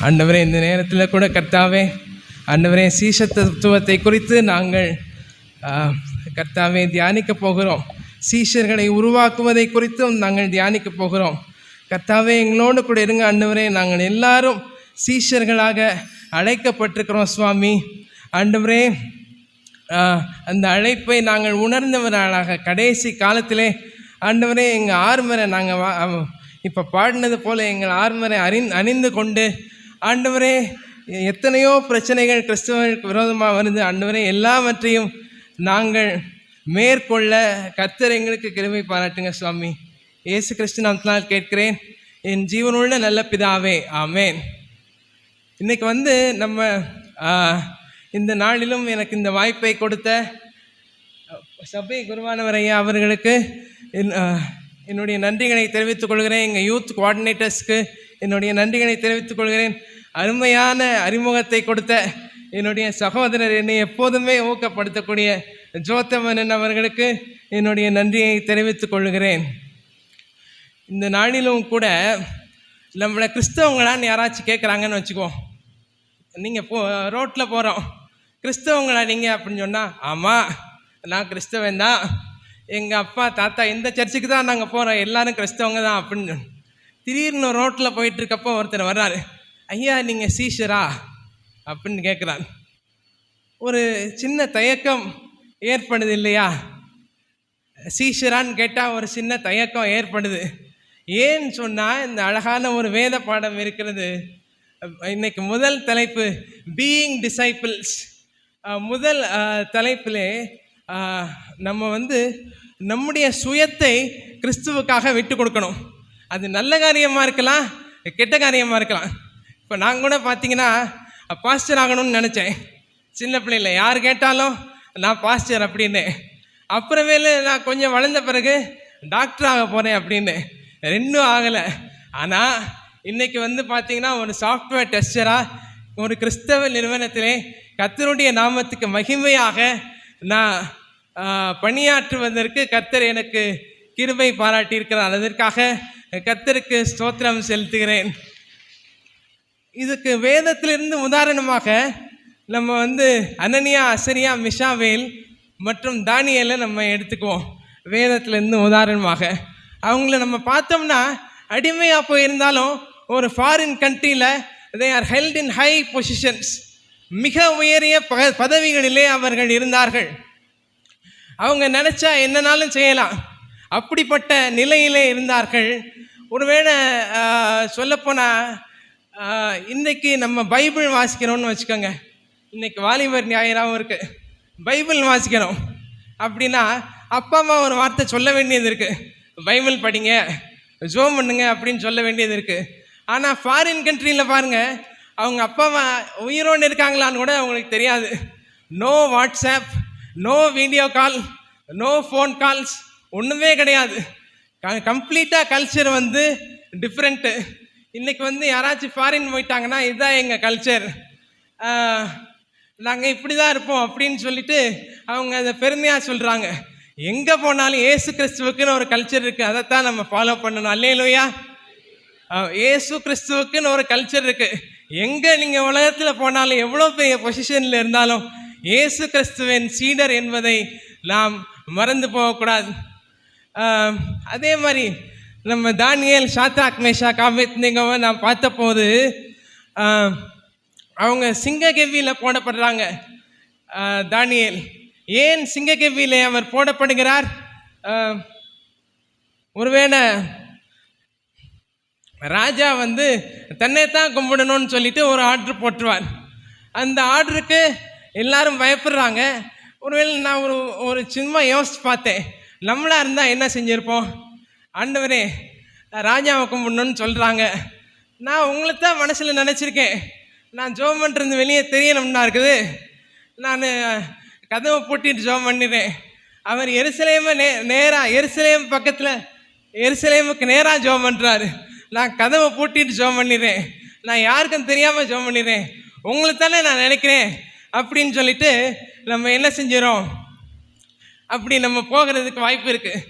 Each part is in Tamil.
ஆண்டவரே, இந்த நேரத்தில் கூட கர்த்தாவே, ஆண்டவரே, சீஷத்துவத்தை குறித்து நாங்கள் கர்த்தாவே தியானிக்க போகிறோம். சீஷர்களை உருவாக்குவதை குறித்தும் நாங்கள் தியானிக்க போகிறோம். கர்த்தாவே, எங்களோடு கூட இருங்க ஆண்டவரே. நாங்கள் எல்லாரும் சீஷர்களாக அழைக்கப்பட்டிருக்கிறோம் சுவாமி. ஆண்டவரே, அந்த அழைப்பை நாங்கள் உணர்ந்தவர்களாக கடைசி காலத்திலே ஆண்டவரே எங்கள் ஆர்மரை நாங்கள் இப்போ பாடினது போல் எங்கள் ஆர்மரை அணிந்து கொண்டு ஆண்டவரே, எத்தனையோ பிரச்சனைகள் கிறிஸ்தவர்களுக்கு விரோதமாக வருது ஆண்டவரே, எல்லாவற்றையும் நாங்கள் மேற்கொள்ள கர்த்தர் எங்களுக்கு கிருபை பாராட்டுங்க சுவாமி. இயேசு கிறிஸ்து நாமத்தினால் கேட்கிறேன், என் ஜீவனுள்ள நல்ல பிதாவே, ஆமேன். இன்றைக்கி நம்ம இந்த நாளிலும் எனக்கு இந்த வாய்ப்பை கொடுத்த சபை குருவானவர் ஐயா அவர்களுக்கு என்னுடைய நன்றிகளை தெரிவித்துக் கொள்கிறேன். எங்கள் யூத் கோஆர்டினேட்டர்ஸ்க்கு என்னுடைய நன்றிகளை தெரிவித்துக் கொள்கிறேன். அருமையான அறிமுகத்தை கொடுத்த என்னுடைய சகோதரர், என்னை எப்போதுமே ஊக்கப்படுத்தக்கூடிய ஜோத்தமன் அவர்களுக்கு என்னுடைய நன்றியை தெரிவித்துக் கொள்கிறேன். இந்த நாளிலும் கூட நம்மளை கிறிஸ்தவங்களான்னு யாராச்சும் கேட்குறாங்கன்னு வச்சுக்குவோம். நீங்கள் ரோட்டில் போகிறோம், கிறிஸ்தவங்களா நீங்கள் அப்படின்னு சொன்னால், ஆமாம் நான் கிறிஸ்தவன் தான், எங்கள் அப்பா தாத்தா இந்த சர்ச்சுக்கு தான் நாங்கள் போகிறோம், எல்லோரும் கிறிஸ்தவங்க தான் அப்படின்னு. திடீர்னு ரோட்டில் போயிட்டுருக்கப்போ ஒருத்தர் வர்றாரு, ஐயா நீங்கள் சீஷரா அப்படின்னு கேட்குறான். ஒரு சின்ன தயக்கம் ஏற்படுது இல்லையா? சீஷரான்னு கேட்டால் ஒரு சின்ன தயக்கம் ஏற்படுது. ஏன்னு சொன்னால், இந்த அழகான ஒரு வேத பாடம் இருக்கிறது. இன்னைக்கு முதல் தலைப்பு பீயிங் டிசைபிள்ஸ். முதல் தலைப்பிலே நம்ம நம்முடைய சுயத்தை கிறிஸ்துவுக்காக விட்டு கொடுக்கணும். அது நல்ல காரியமாக இருக்கலாம், கெட்ட காரியமாக இருக்கலாம். இப்போ நான் கூட பார்த்தீங்கன்னா பாஸ்டர் ஆகணும்னு நினச்சேன் சின்ன பிள்ளைல. யார் கேட்டாலும் நான் பாஸ்டர் அப்படின்னு. அப்புறமேலு நான் கொஞ்சம் வளர்ந்த பிறகு டாக்டர் ஆக போகிறேன் அப்படின்னு. ரெண்டும் ஆகலை. ஆனால் இன்றைக்கி பார்த்தீங்கன்னா ஒரு சாஃப்ட்வேர் டெஸ்டராக ஒரு கிறிஸ்தவ நிறுவனத்திலே கர்த்தருடைய நாமத்துக்கு மகிமையாக நான் பணியாற்றுவதற்கு கர்த்தர் எனக்கு கிருபை பாராட்டியிருக்கிறார். அதற்காக கர்த்தருக்கு ஸ்தோத்திரம் செலுத்துகிறேன். இதுக்கு வேதத்திலிருந்து உதாரணமாக நம்ம அனனியா, அசரியா, மிஷாவேல் மற்றும் தானியேலை நம்ம எடுத்துக்குவோம். வேதத்திலிருந்து உதாரணமாக அவங்கள நம்ம பார்த்தோம்னா, அடிமையாக போயிருந்தாலும் ஒரு ஃபாரின் கண்ட்ரியில் they are held in high positions, மிக உயரிய பதவிகளிலே அவர்கள் இருந்தார்கள். அவங்க நினச்சா என்னன்னாலும் செய்யலாம், அப்படிப்பட்ட நிலையிலே இருந்தார்கள். ஒருவேளை சொல்லப்போனால் இன்றைக்கி நம்ம பைபிள் வாசிக்கிறோன்னு வச்சுக்கோங்க. இன்றைக்கி வாலிபர் ஞாயிறாகவும் இருக்குது, பைபிள் வாசிக்கிறோம் அப்படின்னா அப்பா அம்மா ஒரு வார்த்தை சொல்ல வேண்டியது இருக்குது, பைபிள் படிங்க, ஜோம் பண்ணுங்க அப்படின்னு சொல்ல வேண்டியது இருக்குது. ஆனால் ஃபாரின் கண்ட்ரியில் பாருங்கள், அவங்க அப்பா அம்மா உயிரோடு இருக்காங்களான்னு கூட அவங்களுக்கு தெரியாது. No WhatsApp, no video call, no phone calls, ஒன்றுமே கிடையாது. கம்ப்ளீட்டாக கல்ச்சர் டிஃப்ரெண்ட்டு. இன்றைக்கி யாராச்சும் ஃபாரின் போயிட்டாங்கன்னா, இதுதான் எங்கள் கல்ச்சர், நாங்கள் இப்படி தான் இருப்போம் அப்படின்னு சொல்லிட்டு அவங்க அதை பெருமையாக சொல்கிறாங்க. எங்கே போனாலும் இயேசு கிறிஸ்துவுக்குன்னு ஒரு கல்ச்சர் இருக்குது, அதைத்தான் நம்ம ஃபாலோ பண்ணணும். அல்லேலூயா. இயேசு கிறிஸ்துவுக்குன்னு ஒரு கல்ச்சர் இருக்குது. எங்கே நீங்கள் உலகத்தில் போனாலும், எவ்வளோ பெரிய பொசிஷனில் இருந்தாலும், இயேசு கிறிஸ்துவின் சீடர் என்பதை நாம் மறந்து போகக்கூடாது. அதே மாதிரி நம்ம தானியேல், சாத்ராக், மேஷாக், ஆபேத்நேகோவை நாம் பார்த்தபோது அவங்க சிங்கக்கெவியில் போடப்படுறாங்க. தானியேல் ஏன் சிங்கக்கெவியிலே அவர் போடப்படுகிறார்? ஒருவேளை ராஜா தன்னைத்தான் கும்பிடணும்னு சொல்லிட்டு ஒரு ஆர்டர் போட்டுருவார். அந்த ஆர்டருக்கு எல்லாரும் பயப்படுறாங்க. ஒருவேளை நான் ஒரு சும்மா யோசிச்சு பார்த்தேன், நம்மளாக இருந்தால் என்ன செஞ்சுருப்போம்? ஆண்டவரே, ராஜாவை கும்பிடணும்னு சொல்கிறாங்க, நான் உங்களை தான் மனசில் நினச்சிருக்கேன், நான் ஜோம் பண்ணுறது வெளியே தெரியணும்னா இருக்குது, நான் கதவை பூட்டிட்டு ஜோம் பண்ணிடுறேன். அவர் எருசலேம் பக்கத்தில் எருசலேமுக்கு நேராக ஜோம் பண்ணுறாரு, நான் கதவை பூட்டிட்டு ஜோம் பண்ணிடுறேன், நான் யாருக்கும் தெரியாமல் ஜோம் பண்ணிடுறேன், உங்களை தானே நான் நினைக்கிறேன் அப்படின்னு சொல்லிட்டு நம்ம என்ன செஞ்சிடறோம், அப்படி நம்ம போகிறதுக்கு வாய்ப்பு இருக்குது.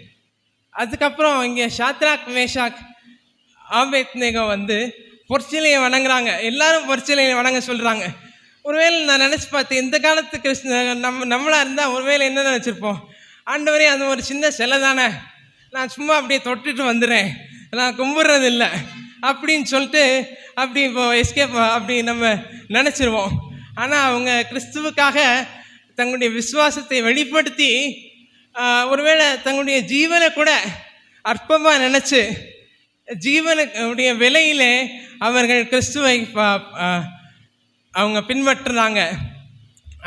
அதுக்கப்புறம் இங்கே சாத்ராக், மேஷாக், ஆபேத்நேகோ பொற்சிலையை வணங்குறாங்க, எல்லாரும் பொற்சிலையை வணங்க சொல்கிறாங்க. ஒருவேளை நான் நினச்சி பார்த்தேன், இந்த காலத்து நம்மளாக இருந்தால் ஒருவேளை என்ன நினச்சிருப்போம், ஆண்டவரே அது ஒரு சின்ன சிலை தானே, நான் சும்மா அப்படியே தொட்டுட்டு வந்துடுறேன், நான் கும்பிட்றது இல்லை அப்படின்னு சொல்லிட்டு அப்படி இப்போ எஸ்கேப் அப்படி நம்ம நினச்சிருவோம். ஆனால் அவங்க கிறிஸ்துவுக்காக தங்களுடைய விசுவாசத்தை வெளிப்படுத்தி ஒருவேளை தங்களுடைய ஜீவனை கூட அற்பமாக நினச்சி ஜீவனுடைய விலையிலே அவர்கள் கிறிஸ்துவை அவங்க பின்பற்றுறாங்க.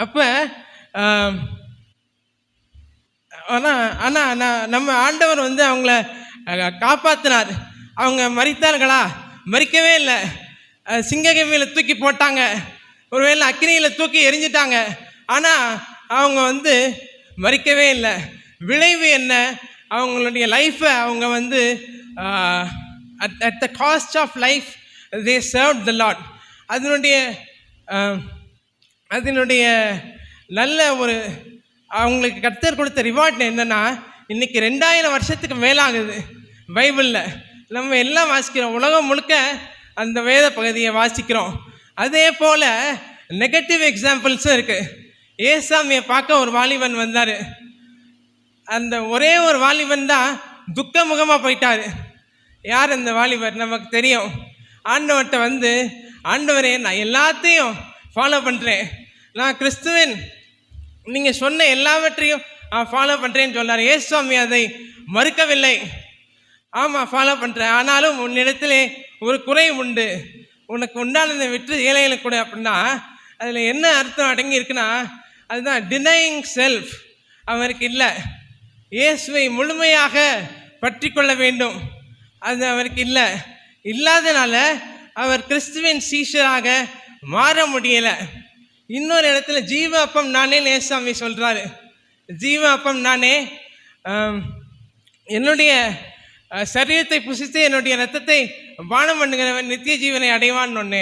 அப்போ ஆனால் நம்ம ஆண்டவர் வந்து அவங்கள காப்பாற்றினார். அவங்க மரித்தார்களா? மரிக்கவே இல்லை. சிங்ககவியில் தூக்கி போட்டாங்க, ஒருவேளை அக்கினியில் தூக்கி எரிஞ்சிட்டாங்க, ஆனால் அவங்க வந்து மரிக்கவே இல்லை. விளைவு என்ன? அவங்களுடைய லைஃப்பை அவங்க வந்து at the cost of life they serve the Lord. அதனுடைய நல்ல ஒரு அவங்களுக்கு கர்த்தர் கொடுத்த ரிவார்ட் என்னென்னா, இன்றைக்கி 2000 வருஷத்துக்கு மேலாகுது பைபிளில் நம்ம எல்லாம் வாசிக்கிறோம், உலகம் முழுக்க அந்த வேத பகுதியை வாசிக்கிறோம். அதே போல் நெகட்டிவ் எக்ஸாம்பிள்ஸும் இருக்குது. ஏசாமியை பார்க்க ஒரு வாலிபன் வந்தார். அந்த ஒரே ஒரு வாலிபன் தான் துக்கமுகமாக போயிட்டார். யார் அந்த வாலிபர்? நமக்கு தெரியும். ஆண்டவர்கிட்ட வந்து, ஆண்டவரே நான் எல்லாத்தையும் ஃபாலோ பண்ணுறேன், நான் கிறிஸ்துவன், நீங்கள் சொன்ன எல்லாவற்றையும் ஃபாலோ பண்ணுறேன்னு சொன்னார். ஏசுவாமி அதை மறுக்கவில்லை. ஆமாம் ஃபாலோ பண்ணுறேன், ஆனாலும் உன்னிடத்திலே ஒரு குறை உண்டு, உனக்கு உண்டானதை விட்டு ஏழைகளுக்கு கொடு அப்படின்னா அதில் என்ன அர்த்தம் அடங்கி இருக்குன்னா, அதுதான் டினையிங் செல்ஃப். அவருக்கு இல்லை. இயேசுவை முழுமையாக பற்றி கொள்ள வேண்டும், அது அவருக்கு இல்லை. இல்லாதனால அவர் கிறிஸ்துவின் சீஷராக மாற முடியலை. இன்னொரு இடத்துல ஜீவ அப்பம் நானே ஏசாமி சொல்கிறாரு. ஜீவ அப்பம் நானே, என்னுடைய சரீரத்தை புசித்து என்னுடைய ரத்தத்தை பானம் பண்ணுகிறவன் நித்திய ஜீவனை அடைவான்னு ஒன்று.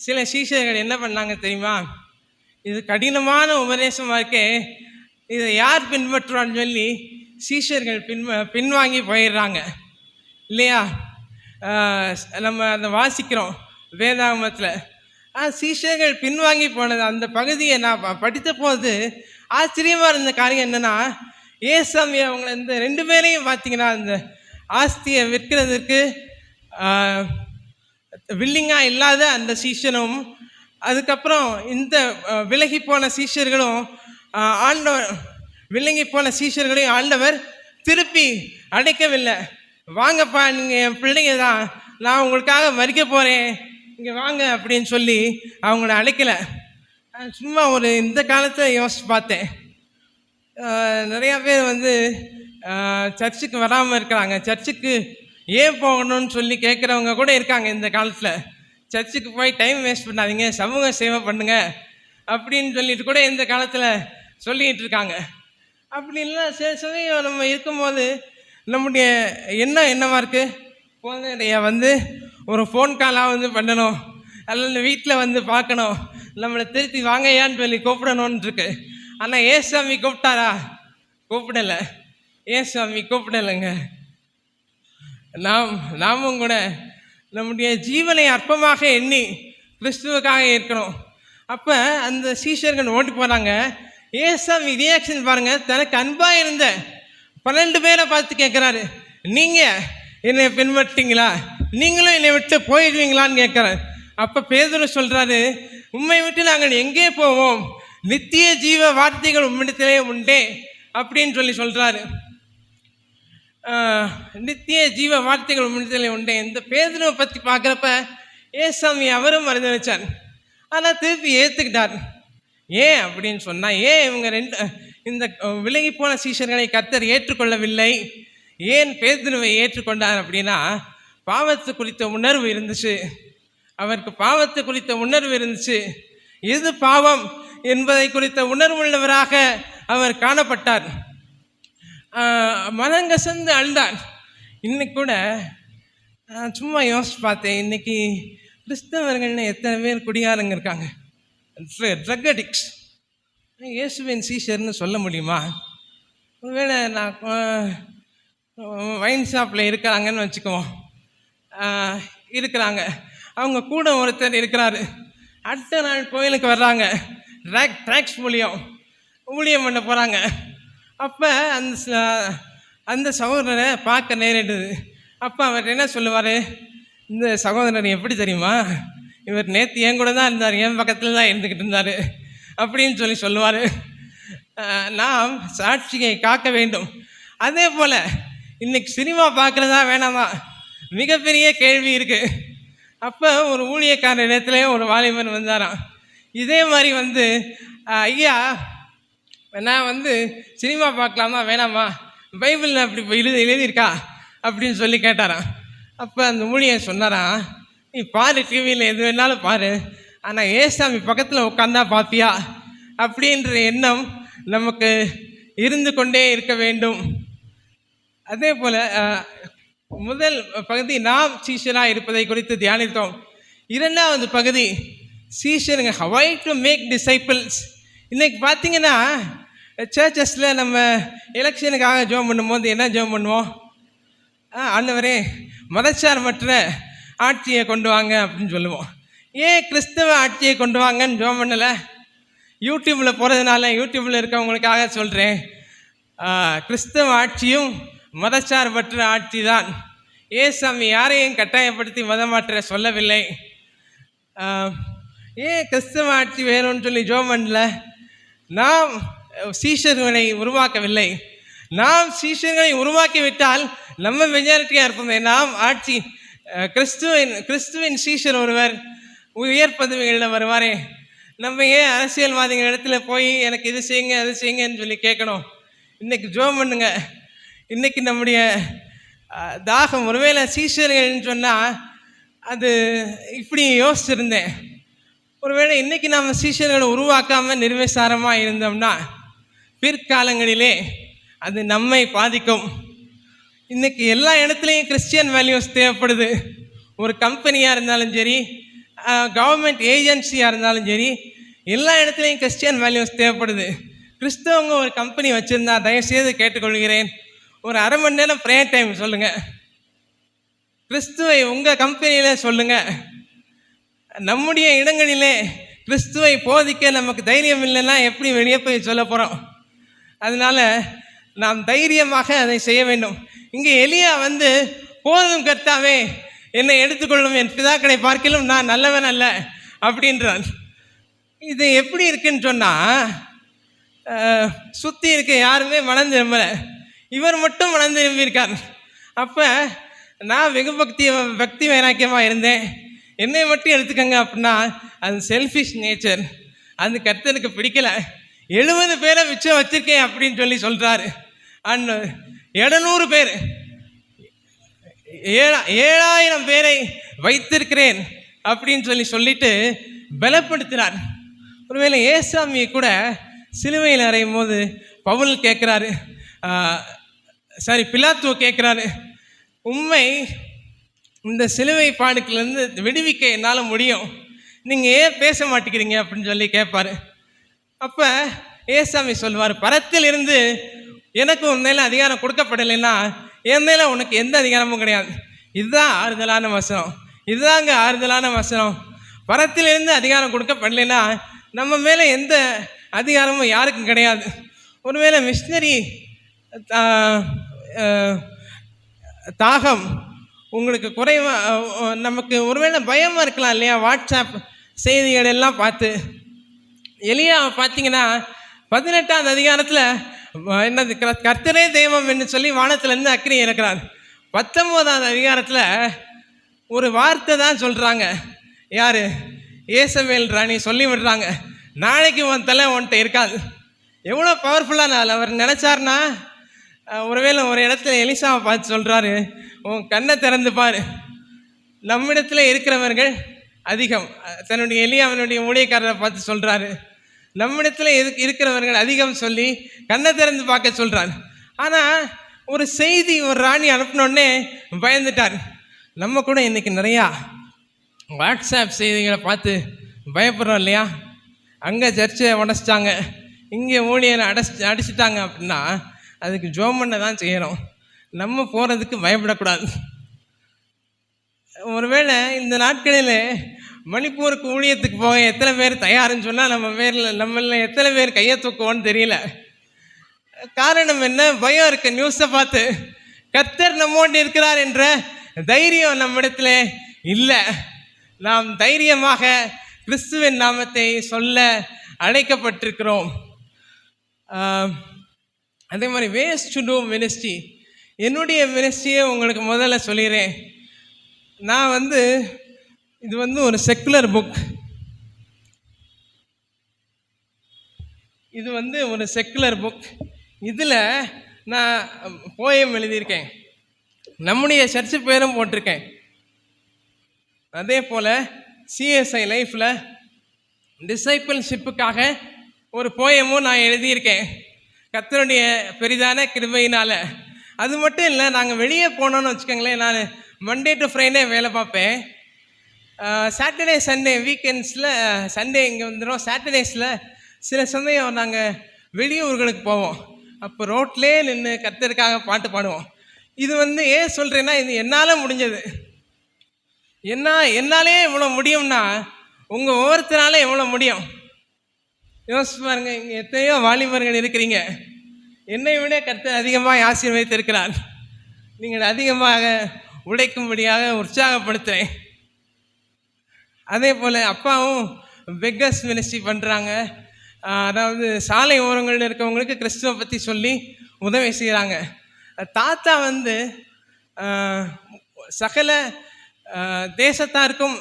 சில சீஷர்கள் என்ன பண்ணாங்க தெரியுமா? இது கடினமான உபதேசமாக இருக்கே, இதை யார் பின்பற்றுவான்னு சொல்லி சீஷர்கள் பின்வாங்கி போயிடுறாங்க இல்லையா? நம்ம அதை வாசிக்கிறோம் வேதாகமத்தில். சீஷர்கள் பின்வாங்கி போனது அந்த பகுதியை நான் படித்த போது ஆச்சரியமாக இருந்த காரியம் என்னென்னா, ஏசாமி அவங்கள இந்த 2 பேரையும் பார்த்தீங்கன்னா, அந்த ஆஸ்தியை விற்கிறதுக்கு வில்லிங்காக இல்லாத அந்த சீஷனும், அதுக்கப்புறம் இந்த விலகி போன சீஷர்களும் ஆண்டவர் விலகி போன சீஷர்களையும் ஆண்டவர் திருப்பி அடைக்கவில்லை. வாங்கப்பா, நீங்கள் என் பிள்ளைங்க தான், நான் உங்களுக்காக மறிக்க போகிறேன், இங்கே வாங்க அப்படின்னு சொல்லி அவங்கள அழைக்கலை. சும்மா ஒரு இந்த காலத்தில் யோசிச்சு பார்த்தேன். நிறையா பேர் வந்து சர்ச்சுக்கு வராமல் இருக்கிறாங்க. சர்ச்சுக்கு ஏன் போகணும்னு சொல்லி கேட்குறவங்க கூட இருக்காங்க இந்த காலத்தில். சர்ச்சுக்கு போய் டைம் வேஸ்ட் பண்ணாதீங்க, சமூக சேவை பண்ணுங்க அப்படின்னு சொல்லிட்டு கூட இந்த காலத்தில் சொல்லிகிட்டு இருக்காங்க. அப்படின்லாம் சமயம் நம்ம இருக்கும்போது நம்முடைய எண்ணம் என்னவாக இருக்குது? குழந்தைய வந்து ஒரு ஃபோன் காலாக வந்து பண்ணணும், அல்லது வீட்டில் வந்து பார்க்கணும், நம்மளை திருத்தி வாங்கையான்னு சொல்லி கூப்பிடணும்னு இருக்கு. ஆனால் ஏசாமி கூப்பிட்டாரா? கூப்பிடலை. ஏசாமி கூப்பிடலைங்க. நாமும் கூட நம்முடைய ஜீவனை அற்பமாக எண்ணி கிறிஸ்துவுக்காக இருக்கணும். அப்போ அந்த சீஷர்கள் ஓடி போகிறாங்க. ஏசாமி ரியாக்ஷன் பாருங்கள். தனக்கு அன்பாக இருந்த 12 பேரை பார்த்து கேட்குறாரு, நீங்கள் என்னை பின்பற்றிங்களா? நீங்களும் என்னை விட்டு போயிடுவீங்களான்னு கேட்குறாரு. அப்போ பேதுரு சொல்கிறாரு, உம்மை விட்டு நாங்கள் எங்கே போவோம்? நித்திய ஜீவ வார்த்தைகள் உம்மிடத்திலே உண்டே அப்படின்னு சொல்லி சொல்கிறாரு. நித்திய ஜீவ வார்த்தைகள் உம்மிடத்திலே உண்டே. இந்த பேதுருவை பற்றி பார்க்குறப்ப ஏசாமி அவரும் மறந்துச்சார், ஆனால் திருப்பி ஏற்றுக்கிட்டார். ஏன் அப்படின்னு சொன்னால், ஏன் இவங்க இந்த விலகி போன சீஷர்களை கர்த்தர் ஏற்றுக்கொள்ளவில்லை? ஏன் பேதுருவை ஏற்றுக்கொண்டார் அப்படின்னா, பாவத்து குறித்த உணர்வு இருந்துச்சு. அவருக்கு பாவத்தை குறித்த உணர்வு இருந்துச்சு. எது பாவம் என்பதை குறித்த உணர்வுள்ளவராக அவர் காணப்பட்டார். மனங்கசந்து அழுதார். இன்னைக்கு கூட சும்மா யோசிச்சு பார்த்தேன், இன்னைக்கு கிறிஸ்தவர்கள்னு எத்தனை பேர் குடியாரங்க இருக்காங்க, ட்ரக் அடிக்ட்ஸ். இயேசுவின் சீஷர்னு சொல்ல முடியுமா? ஒருவேளை நான் வைன் ஷாப்பில் இருக்கிறாங்கன்னு வச்சுக்குவோம், இருக்கிறாங்க. அவங்க கூட ஒருத்தர் இருக்கிறாரு. அடுத்த நாள் கோயிலுக்கு வர்றாங்க. ட்ராக்ஸ் மூலியம் ஊழியம் பண்ண போகிறாங்க. அப்போ அந்த சகோதரரை பார்க்க நேரிடுது. அப்போ அவர் என்ன சொல்லுவார், இந்த சகோதரர் எப்படி தெரியுமா, இவர் நேற்று என் கூட தான் இருந்தார், என் பக்கத்தில் தான் இருந்துக்கிட்டு இருந்தார் அப்படின்னு சொல்லுவார். நாம் சாட்சியை காக்க வேண்டும். அதே போல் இன்றைக்கி சினிமா பார்க்குறதா வேணாமா மிகப்பெரிய கேள்வி இருக்குது. அப்போ ஒரு ஊழியக்காரர் இடத்துல ஒரு வாலிபன் வந்தாராம். இதே மாதிரி ஐயா நான் சினிமா பார்க்கலாமா வேணாமா, பைபிளில் அப்படி எழுதியிருக்கா அப்படின்னு சொல்லி கேட்டாராம். அப்போ அந்த ஊழியர் சொன்னாராம், நீ பாரு, டிவியில் எது வேணாலும் பாரு, ஆனால் ஏசாமி பக்கத்தில் உட்காந்தா பார்ப்பியா அப்படின்ற எண்ணம் நமக்கு இருந்து கொண்டே இருக்க வேண்டும். அதே போல் முதல் பகுதி நாம் சீஷராக இருப்பதை குறித்து தியானித்தோம். இரண்டாவது பகுதி சீஷருங்க, ஹவை டு மேக் டிசைபிள்ஸ். இன்றைக்கி பார்த்தீங்கன்னா சர்ச்சஸில் நம்ம எலெக்ஷனுக்காக ஜெபம் பண்ணும்போது என்ன ஜெபம் பண்ணுவோம், ஆண்டவரே மதச்சார்பற்ற ஆட்சியை கொண்டு வாங்க அப்படின்னு சொல்லுவோம். ஏன் கிறிஸ்தவ ஆட்சியை கொண்டு வாங்கன்னு ஜெபம் பண்ணலை? யூடியூப்பில் போகிறதுனால யூடியூப்பில் இருக்கவங்களுக்காக சொல்கிறேன், கிறிஸ்தவ ஆட்சியும் மதச்சார்பற்ற ஆட்சி தான். ஏசாமி யாரையும் கட்டாயப்படுத்தி மதம் மாற்ற சொல்லவில்லை. ஏன் கிறிஸ்தவ ஆட்சி வேணும்னு சொல்லி ஜெபம் பண்ணல? நாம் சீஷர்களை உருவாக்கவில்லை. நாம் சீஷர்களை உருவாக்கிவிட்டால் நம்ம மெஜாரிட்டியாக இருப்போமே. நாம் ஆட்சி கிறிஸ்துவின் சீஷர் ஒருவர் உயர் பதவிகளில் வருவாரே, நம்ம ஏன் அரசியல்வாதிகள் இடத்துல போய் எனக்கு இது செய்யுங்க அது செய்யுங்கன்னு சொல்லி கேட்கணும்? இன்றைக்கி ஜெபம் பண்ணுங்க. இன்றைக்கி நம்முடைய தாகம் ஒருவேளை சீஷர்கள்னு சொன்னால் அது இப்படி யோசிச்சிருந்தேன். ஒருவேளை இன்றைக்கி நாம் சீஷர்களை உருவாக்காமல் நிர்விசாரமாக இருந்தோம்னா பிற்காலங்களிலே அது நம்மை பாதிக்கும். இன்றைக்கி எல்லா இடத்துலையும் கிறிஸ்டியன் வேல்யூஸ் தேவைப்படுது. ஒரு கம்பெனியாக இருந்தாலும் சரி, கவர்மெண்ட் ஏஜென்சியாக இருந்தாலும் சரி, எல்லா இடத்துலையும் கிறிஸ்டியன் வேல்யூஸ் தேவைப்படுது. கிறிஸ்தவங்க ஒரு கம்பெனி வச்சுருந்தா தயவுசெய்து கேட்டுக்கொள்கிறேன், ஒரு அரை மணி நேரம் ப்ரேயர் டைம் சொல்லுங்கள். கிறிஸ்துவை உங்கள் கம்பெனியில் சொல்லுங்கள். நம்முடைய இடங்களிலே கிறிஸ்துவை போதிக்க நமக்கு தைரியம் இல்லைன்னா எப்படி வெளியே போய் சொல்ல போகிறோம்? அதனால் நாம் தைரியமாக அதை செய்ய வேண்டும். இங்கே எலியா போதும் கர்த்தாவே, என்னை எடுத்துக்கொள்ளும், என் பிதாக்களை பார்க்கலும் நான் நல்லவன் அல்ல அப்படின்றான். இது எப்படி இருக்குன்னு சொன்னால், சுற்றி இருக்க யாருமே மனம் திரும்பலை, இவர் மட்டும் மனம் திரும்பியிருக்கார். அப்போ நான் வெகு பக்தி வைராக்கியமாக இருந்தேன், என்னை மட்டும் எடுத்துக்கங்க அப்படின்னா அது செல்ஃபிஷ் நேச்சர். அது கர்த்தருக்கு பிடிக்கலை. 70 பேரை மிச்சம் வச்சுருக்கேன் அப்படின்னு சொல்கிறாரு. அண்ட் 700 பேர் 7000 பேரை வைத்திருக்கிறேன் அப்படின்னு சொல்லிட்டு பலப்படுத்தினார். ஒருவேளை ஏசாமியை கூட சிலுவையில் அறையும் போது பவுல் கேட்குறாரு, பிலாத்து கேட்குறாரு, உண்மை இந்த சிலுவை பாடுக்கிலேருந்து விடுவிக்க என்னால் முடியும், நீங்கள் ஏன் பேச மாட்டேங்கிறீங்க அப்படின்னு சொல்லி கேட்பார். அப்போ ஏசாமி சொல்லுவார், பரத்தில் இருந்து எனக்கு உன் மேலே அதிகாரம் கொடுக்கப்படலைன்னா என் மேலே உனக்கு எந்த அதிகாரமும் கிடையாது. இதுதான் ஆறுதலான வசனம், இதுதாங்க ஆறுதலான வசனம். பரத்திலிருந்து அதிகாரம் கொடுக்கப்படலைன்னா நம்ம மேலே எந்த அதிகாரமும் யாருக்கும் கிடையாது. ஒருவேளை மிஷினரி தாகம் உங்களுக்கு குறைவாக, நமக்கு ஒருவேளை பயமாக இருக்கலாம் இல்லையா? வாட்ஸ்அப் செய்திகள் எல்லாம் பார்த்து எலியா பார்த்தீங்கன்னா 18ஆவது அதிகாரத்தில் என்னது, கர்த்தரே தெய்வம் என்று சொல்லி வானத்திலேருந்து அக்கினி இறக்குறார். 19ஆவது அதிகாரத்தில் ஒரு வார்த்தை தான் சொல்கிறாங்க. யார்? ஏசபேல் ராணி சொல்லி விடுறாங்க, நாளைக்கு உன் தலை உன்கிட்ட இருக்காது. எவ்வளோ பவர்ஃபுல்லான ஆள் அவர் நினச்சார்னா, ஒருவேளை ஒரு இடத்துல எலிசாவை பார்த்து சொல்கிறாரு, உன் கண்ணை திறந்து பாரு, நம்மிடத்தில் இருக்கிறவர்கள் அதிகம். தன்னுடைய எலியாவினுடைய ஊழியக்காரரை பார்த்து சொல்கிறாரு, நம்மிடத்தில் இருக்கிறவர்கள் அதிகம் சொல்லி கண்ணை திறந்து பார்க்க சொல்கிறார். ஆனால் ஒரு செய்தி ஒரு ராணி அனுப்பினோடனே பயந்துட்டார். நம்ம கூட இன்றைக்கி நிறையா வாட்ஸ்அப் செய்திகளை பார்த்து பயப்படுறோம் இல்லையா? அங்கே சர்ச்சை உடச்சிட்டாங்க, இங்கே ஊழியரை அடிச்சிட்டாங்க அப்படின்னா அதுக்கு ஜெபம் பண்ண தான் செய்யணும். நம்ம போகிறதுக்கு பயப்படக்கூடாது. ஒருவேளை இந்த நாட்களில் மணிப்பூருக்கு ஊழியத்துக்கு போக எத்தனை பேர் தயாருன்னு சொன்னால் நம்மள எத்தனை பேர் கையை தூக்குவோன்னு தெரியல. காரணம் என்ன? பயம் இருக்கு. நியூஸை பார்த்து கர்த்தர் நம்மோடு இருக்கிறார் என்ற தைரியம் நம்மிடத்தில் இல்லை. நாம் தைரியமாக கிறிஸ்துவின் நாமத்தை சொல்ல அழைக்கப்பட்டிருக்கிறோம். அதே மாதிரி வேஸ் டு டூ மினிஸ்ட்ரி. என்னுடைய மினிஸ்ட்ரியை உங்களுக்கு முதல்ல சொல்லிடுறேன். நான் இது ஒரு செக்குலர் புக். இது ஒரு செக்குலர் புக். இதில் நான் போயம் எழுதியிருக்கேன், நம்முடைய சர்ச்சு பேரும் போட்டிருக்கேன். அதே போல் சிஎஸ்ஐ லைஃப்பில் டிசைபிள்ஷிப்புக்காக ஒரு போயமும் நான் எழுதியிருக்கேன், கர்த்தருடைய பெரிதான கிருபையினால். அது மட்டும் இல்லை, நாங்கள் வெளியே போனோன்னு வச்சுக்கோங்களேன், நான் மண்டே டு ஃப்ரைடே வேலை பார்ப்பேன். சாட்டர்டே சண்டே வீக்கெண்ட்ஸில், சண்டே இங்கே வந்துடும், சாட்டர்டேஸில் சில சமயம் நாங்கள் வெளியூர்களுக்கு போவோம். அப்போ ரோட்லேயே நின்று கர்த்தருக்காக பாட்டு பாடுவோம். இது ஏன் சொல்கிறேன்னா, இது என்னால் முடிஞ்சது. என்னாலே இவ்வளோ முடியும்னா உங்கள் ஒவ்வொருத்தரால எவ்வளோ முடியும் யோசிச்சு பாருங்க. இங்கே எத்தனையோ வாலிபர்கள் இருக்கிறீங்க, என்னை விட கர்த்தர் அதிகமாக ஆசீர்வதித்திருக்கிறார். நீங்கள் அதிகமாக உழைக்கும்படியாக உற்சாகப்படுத்துகிறேன். அதே போல் அப்பாவும் பெக்கர்ஸ் மினிஸ்ட்ரி பண்ணுறாங்க. அதாவது சாலை ஓரங்களில் இருக்கவங்களுக்கு கிறிஸ்துவை பற்றி சொல்லி உதவி செய்கிறாங்க. தாத்தா சகல தேசத்தாருக்கும்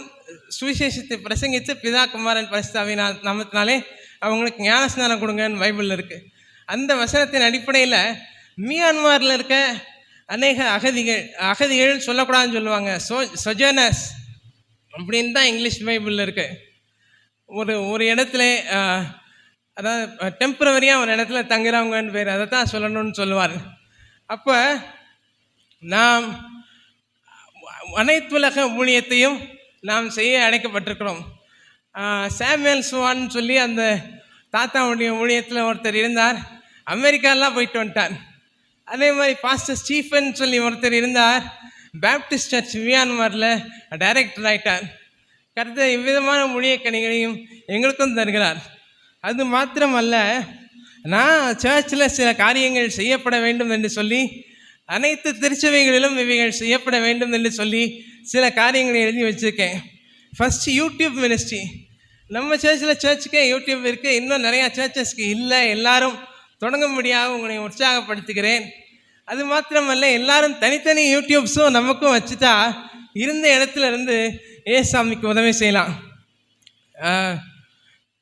சுவிசேஷத்தை பிரசங்கித்து பிதா குமாரன் பரிசுத்தாவின் நாமத்தினாலே அவங்களுக்கு ஞானஸ்நானம் கொடுங்கன்னு பைபிளில் இருக்குது. அந்த வசனத்தின் அடிப்படையில் மியான்மாரில் இருக்க அநேக அகதிகள் சொல்லக்கூடாதுன்னு சொல்லுவாங்க, சொஜனஸ் அப்படின்னு தான் இங்கிலீஷ் பைபிளில் இருக்குது. ஒரு இடத்துல அதாவது டெம்பரவரியாக ஒரு இடத்துல தங்குறவங்கன்னு பேர், அதை தான் சொல்லணும்னு சொல்லுவார். அப்போ நாம் அனைத்துலக ஊழியத்தையும் நாம் செய்ய அழைக்கப்பட்டிருக்கிறோம். சாமுவேல் சுவான் சொல்லி அந்த தாத்தாவுடைய ஊழியத்தில் ஒருத்தர் இருந்தார், அமெரிக்காலாம் போயிட்டு வந்துட்டார். அதே மாதிரி பாஸ்டர் ஸ்டீஃபன் சொல்லி ஒருத்தர் இருந்தார், பேப்டிஸ்ட் சர்ச் மியான்மரில் டைரக்டர் ஆகிட்டார். கர்த்தர் இவ்விதமான ஊழியக்கணிகளையும் எங்களுக்கும் தருகிறார். அது மாத்திரமல்ல, நான் சர்ச்சில் சில காரியங்கள் செய்யப்பட வேண்டும் என்று சொல்லி, அனைத்து திருச்சபைகளிலும் இவைகள் செய்யப்பட வேண்டும் என்று சொல்லி சில காரியங்களை எழுதி வச்சுருக்கேன். First YouTube ministry. நம்ம சர்ச்சுக்கே யூடியூப் இருக்குது, இன்னும் நிறையா சர்ச்சஸ்க்கு இல்லை. எல்லாரும் தொடங்கும்படியாக உங்களை உற்சாகப்படுத்துகிறேன். அது மாத்திரமல்ல, எல்லாரும் தனித்தனி யூடியூப்ஸும் நமக்கும் வச்சுட்டா இருந்த இடத்துல இருந்து ஏசாமிக்கு உதவி செய்யலாம்.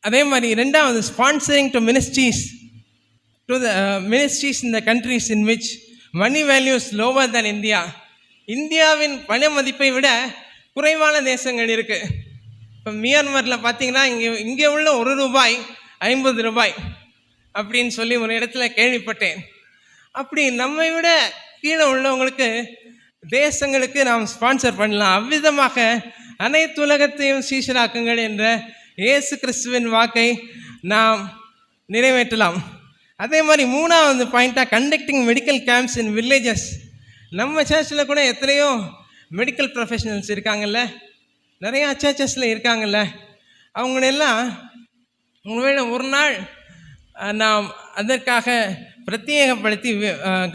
அதே மாதிரி ரெண்டாவது, sponsoring to ministries in the countries in which money values lower than India. இந்தியாவின் பண மதிப்பை விட குறைவான தேசங்கள் இருக்குது. இப்போ மியான்மரில் பார்த்தீங்கன்னா இங்கே உள்ள ₹1 50 அப்படின்னு சொல்லி ஒரு இடத்துல கேள்விப்பட்டேன். அப்படி நம்மை விட கீழே உள்ளவங்களுக்கு தேசங்களுக்கு நாம் ஸ்பான்சர் பண்ணலாம். அவ்விதமாக அனைத்து உலகத்தையும் சீஷராக்குங்கள் என்ற இயேசு கிறிஸ்துவின் வாக்கை நாம் நிறைவேற்றலாம். அதே மாதிரி மூணாவது பாயிண்ட்டாக, கண்டக்டிங் மெடிக்கல் கேம்ப்ஸ் இன் வில்லேஜஸ். நம்ம சர்ச்சில் கூட எத்தனையோ மெடிக்கல் ப்ரொஃபஷனல்ஸ் இருக்காங்கல்ல, நிறையா சர்ச்சஸில் இருக்காங்கல்ல, அவங்களெல்லாம் ஒருவேளை ஒரு நாள் நாம் அதற்காக பிரத்யேகப்படுத்தி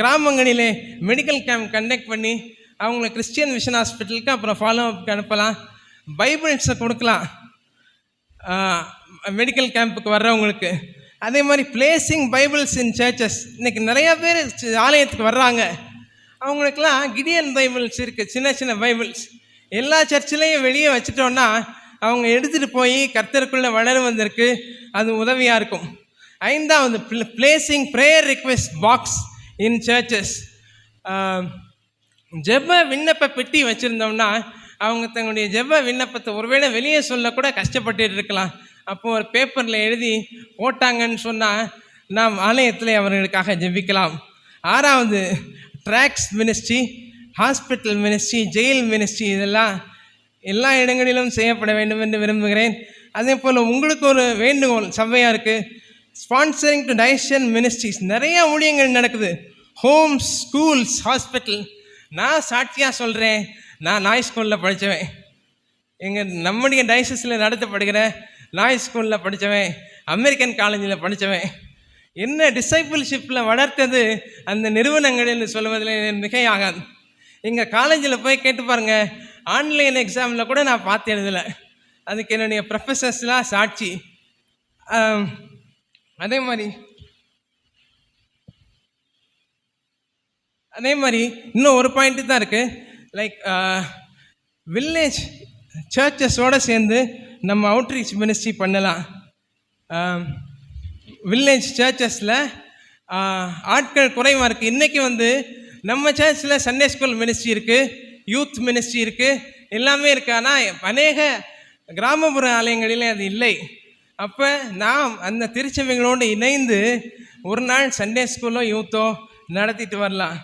கிராமங்களிலே மெடிக்கல் கேம்ப் கண்டக்ட் பண்ணி அவங்கள கிறிஸ்டியன் மிஷன் ஹாஸ்பிட்டலுக்கு அப்புறம் ஃபாலோ அப்புக்கு அனுப்பலாம். பைபிள்ஸை கொடுக்கலாம் மெடிக்கல் கேம்புக்கு வர்றவங்களுக்கு. அதே மாதிரி பிளேசிங் பைபிள்ஸ் இன் சர்ச்சஸ். இன்றைக்கி நிறையா பேர் ஆலயத்துக்கு வர்றாங்க, அவங்களுக்கெல்லாம் கிடியன் பைபிள்ஸ் இருக்குது, சின்ன சின்ன பைபிள்ஸ். எல்லா சர்ச்சிலையும் வெளியே வச்சுட்டோன்னா அவங்க எடுத்துகிட்டு போய் கர்த்தருக்குள்ளே வளருவதற்கு அது உதவியாக இருக்கும். ஐந்தாவது, பிளேசிங் ப்ரேயர் ரிக்வெஸ்ட் பாக்ஸ் இன் சர்ச்சஸ். ஜெப விண்ணப்ப பெட்டி வச்சுருந்தோம்னா அவங்க தங்களுடைய ஜெப விண்ணப்பத்தை ஒருவேளை வெளியே சொல்லக்கூட கஷ்டப்பட்டு இருக்கலாம். அப்போது ஒரு பேப்பரில் எழுதி போட்டாங்கன்னு சொன்னால் நாம் ஆலயத்தில் அவர்களுக்காக ஜெபிக்கலாம். ஆறாவது, tracks ministry, hospital ministry, jail ministry, இதெல்லாம் எல்லா இடங்களிலும் செய்யப்பட வேண்டும் என்று விரும்புகிறேன். அதே போல் உங்களுக்கு ஒரு வேண்டுகோள் சபையாக இருக்குது, ஸ்பான்சரிங் டு டைஷன் மினிஸ்ட்ரிஸ். நிறைய ஊழியங்கள் நடக்குது, ஹோம்ஸ், ஸ்கூல்ஸ், ஹாஸ்பிட்டல். நான் சாட்சியாக சொல்கிறேன், நான் நாய் ஸ்கூலில் படித்தவன், எங்கள் நம்முடைய டைசஸில் நடத்தப்படுகிற நாய் ஸ்கூலில் படித்தவன், அமெரிக்கன் காலேஜில் படித்தவன். என்ன டிசைபிள்ஷிப்பில் வளர்த்தது அந்த நிறுவனங்கள்னு சொல்வதில் மிகையாகாது. எங்கள் காலேஜில் போய் கேட்டு பாருங்கள், ஆன்லைன் எக்ஸாமில் கூட நான் பார்த்து எழுதலை. அதுக்கு என்னுடைய ப்ரொஃபஸர்ஸ்லாம் சாட்சி. அதே மாதிரி இன்னும் ஒரு பாயிண்ட்டு தான் இருக்குது. லைக் வில்லேஜ் சர்ச்சஸோடு சேர்ந்து நம்ம அவுட்ரீச் மினிஸ்ட்ரி பண்ணலாம். வில்லேஜ் சர்ச்சஸில் ஆட்கள் குறைவாக இருக்குது. இன்றைக்கி நம்ம சர்ச்சில் சண்டே ஸ்கூல் மினிஸ்ட்ரி இருக்குது, யூத் மினிஸ்ட்ரி இருக்குது, எல்லாமே இருக்குது. ஆனால் அநேக கிராமப்புற ஆலயங்களிலே அது இல்லை. அப்போ நாம் அந்த திருச்சபைகளோடு இணைந்து ஒரு நாள் சண்டே ஸ்கூலோ யூத்தோ நடத்திட்டு வரலாம்.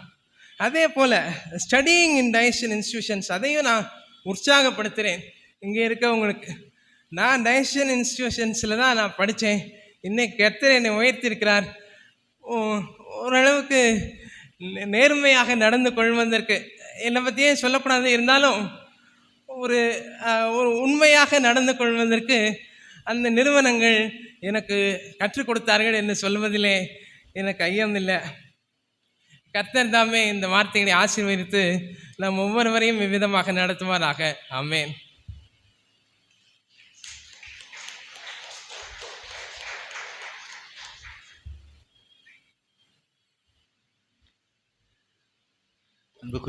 அதே போல் ஸ்டடியிங் இன் டைசன் இன்ஸ்டியூஷன்ஸ், அதையும் நான் உற்சாகப்படுத்துகிறேன் இங்கே இருக்கவங்களுக்கு. நான் டைசன் இன்ஸ்டியூஷன்ஸில் தான் நான் படித்தேன். இன்னைக்கு கர்த்தர் என்னை உயர்த்தியிருக்கிறார். ஓரளவுக்கு நேர்மையாக நடந்து கொள்வதற்கு, என்னை பற்றியே சொல்லக்கூடாது, இருந்தாலும் ஒரு உண்மையாக நடந்து கொள்வதற்கு அந்த நிறுவனங்கள் எனக்கு கற்றுக் கொடுத்தார்கள் என்று சொல்வதிலே எனக்கு ஐயமில்லை. கர்த்தர் தாமே இந்த வார்த்தைகளை ஆசீர்வதித்து நாம் ஒவ்வொருவரையும் இவ்விதமாக நடத்துவாராக. ஆமென். அன்புக்குரிய